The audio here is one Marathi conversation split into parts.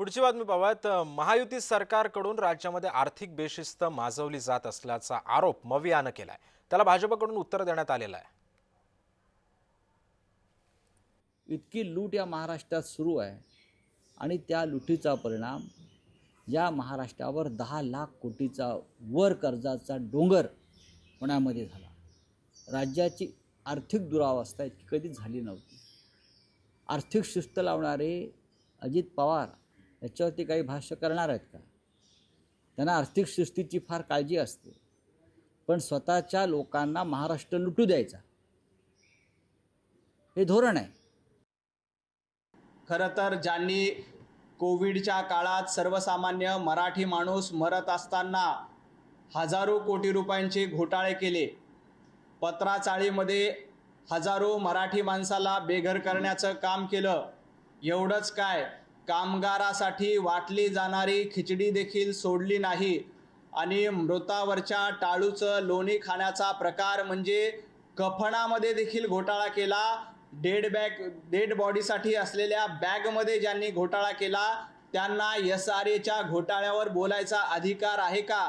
पुढची बातमी पाहूयात। महायुती सरकारकडून राज्यामध्ये आर्थिक बेशिस्त माजवली जात असल्याचा आरोप मवियानं केलाय। त्याला भाजपकडून उत्तर देण्यात आलेलं आहे। इतकी लूट या महाराष्ट्रात सुरू आहे आणि त्या लुटीचा परिणाम या महाराष्ट्रावर 10 लाख कोटीचा वर कर्जाचा डोंगर होण्यामध्ये झाला। राज्याची आर्थिक दुरावस्था इतकी कधीच झाली नव्हती। आर्थिक शिस्त लावणारे अजित पवार याच्यावरती काही भाष्य करणार आहेत का? त्यांना आर्थिक शिस्तीची फार काळजी असते, पण स्वतःच्या लोकांना महाराष्ट्र लुटू द्यायचा हे धोरण आहे। खरं तर ज्यांनी कोविडच्या काळात सर्वसामान्य मराठी माणूस मरत असताना हजारो कोटी रुपयांचे घोटाळे केले, पत्राचाळीमध्ये हजारो मराठी माणसाला बेघर करण्याचं काम केलं, एवढंच काय कामगारासाठी वाटली जाणारी खिचडी देखील सोडली नाही आणि मृतावरच्या टाळूचं लोणी खाण्याचा प्रकार म्हणजे कफनामध्ये देखील घोटाळा केला। डेड बॉडीसाठी असलेल्या बॅगमध्ये ज्यांनी घोटाळा केला त्यांना SRAच्या घोटाळ्यावर बोलायचा अधिकार आहे का?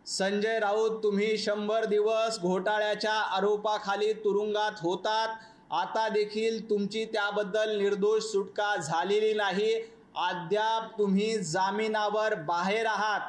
संजय राऊत, तुम्ही 100 दिवस घोटाळ्याच्या आरोपाखाली तुरुंगात होतात, आता देखील तुमची त्याबद्दल निर्दोष सुटका झालेली नाही, अद्याप तुम्ही जामिनावर बाहेर आहात।